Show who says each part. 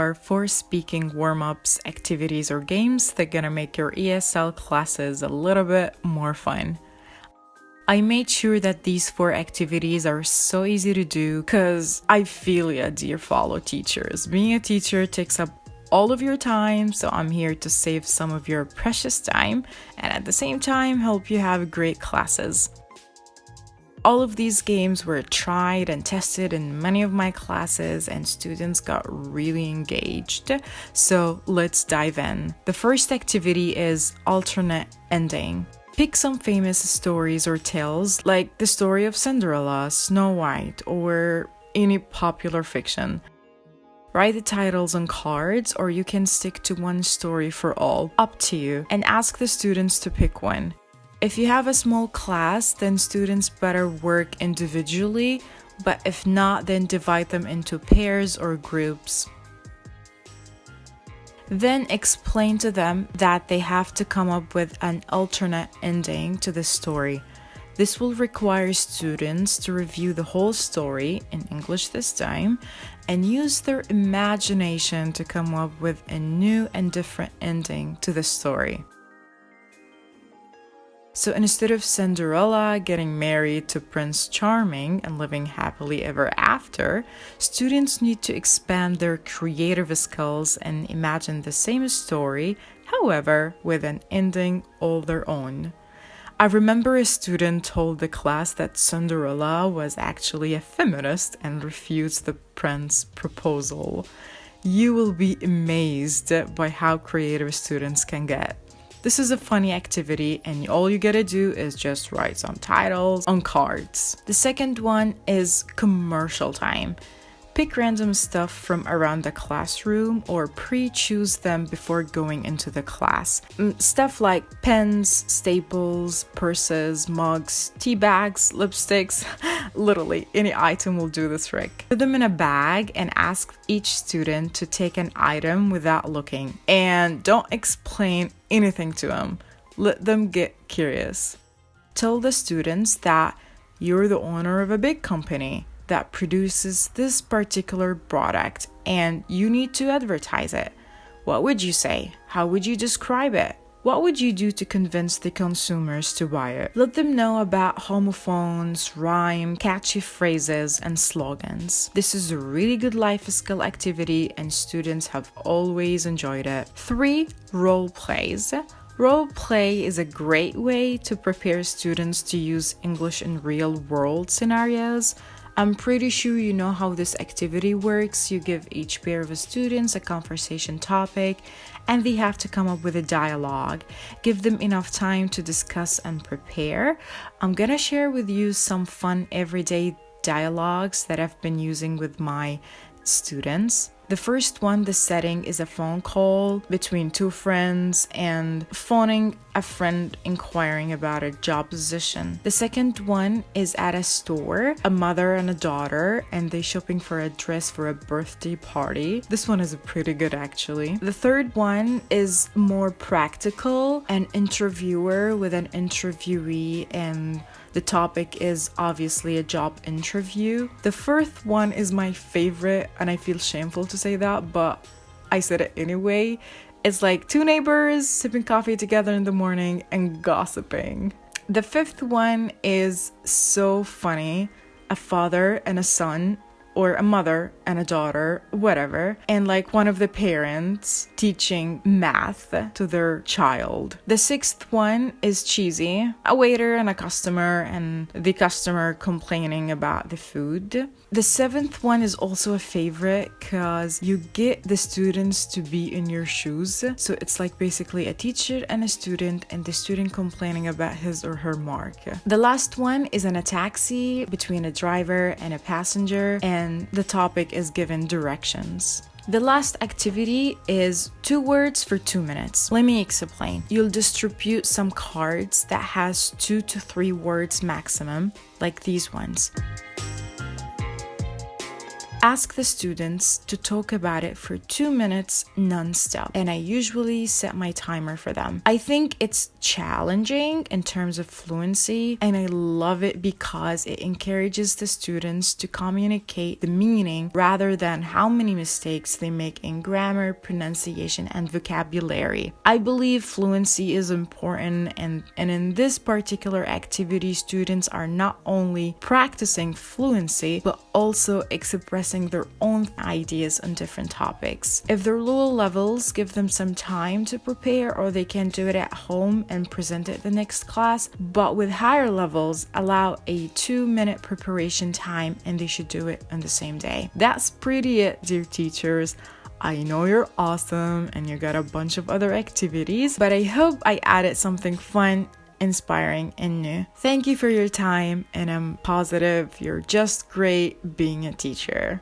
Speaker 1: are 4 speaking warm-ups, activities, or games that are gonna make your ESL classes a little bit more fun. I made sure that these 4 activities are so easy to do because I feel ya, dear fellow teachers. Being a teacher takes up all of your time, so I'm here to save some of your precious time and at the same time help you have great classes. All of these games were tried and tested in many of my classes and students got really engaged. So let's dive in. The first activity is alternate ending. Pick some famous stories or tales like the story of Cinderella, Snow White, or any popular fiction. Write the titles on cards, or you can stick to one story for all, up to you, and ask the students to pick one. If you have a small class, then students better work individually, but if not, then divide them into pairs or groups. Then explain to them that they have to come up with an alternate ending to the story. This will require students to review the whole story, in English this time, and use their imagination to come up with a new and different ending to the story. So instead of Cinderella getting married to Prince Charming and living happily ever after, students need to expand their creative skills and imagine the same story, however, with an ending all their own. I remember a student told the class that Cinderella was actually a feminist and refused the prince's proposal. You will be amazed by how creative students can get. This is a funny activity and all you gotta do is just write some titles on cards. The second one is commercial time. Pick random stuff from around the classroom or pre-choose them before going into the class. Stuff like pens, staples, purses, mugs, tea bags, lipsticks, literally any item will do the trick. Put them in a bag and ask each student to take an item without looking. And don't explain anything to them. Let them get curious. Tell the students that you're the owner of a big company that produces this particular product and you need to advertise it. What would you say? How would you describe it? What would you do to convince the consumers to buy it? Let them know about homophones, rhyme, catchy phrases, and slogans. This is a really good life skill activity and students have always enjoyed it. 3. Role plays. Role play is a great way to prepare students to use English in real-world scenarios. I'm pretty sure you know how this activity works. You give each pair of students a conversation topic and they have to come up with a dialogue. Give them enough time to discuss and prepare. I'm gonna share with you some fun everyday dialogues that I've been using with my students. The first one, the setting is a phone call between 2 friends and phoning a friend inquiring about a job position. The second one is at a store, a mother and a daughter, and they shopping for a dress for a birthday party. This one is pretty good actually. The third one is more practical, an interviewer with an interviewee, and the topic is obviously a job interview. The fourth one is my favorite, and I feel shameful to say that, but I said it anyway. It's like 2 neighbors sipping coffee together in the morning and gossiping. The fifth one is so funny. A father and a son, or a mother and a daughter, whatever, and like one of the parents teaching math to their child. The sixth one is cheesy. A waiter and a customer, and the customer complaining about the food. The seventh one is also a favorite because you get the students to be in your shoes. So it's like basically a teacher and a student, and the student complaining about his or her mark. The last one is in a taxi between a driver and a passenger, and the topic is given directions. The last activity is 2 words for 2 minutes. Let me explain. You'll distribute some cards that has 2 to 3 words maximum, like these ones. Ask the students to talk about it for 2 minutes non-stop, and I usually set my timer for them. I think it's challenging in terms of fluency, and I love it because it encourages the students to communicate the meaning rather than how many mistakes they make in grammar, pronunciation, and vocabulary. I believe fluency is important, and in this particular activity, students are not only practicing fluency, but also expressing their own ideas on different topics. If their lower levels, give them some time to prepare, or they can do it at home and present it the next class. But with higher levels, allow a 2-minute preparation time, and they should do it on the same day. That's pretty it, dear teachers. I know you're awesome and you got a bunch of other activities, but I hope I added something fun, inspiring, and new. Thank you for your time, and I'm positive you're just great being a teacher.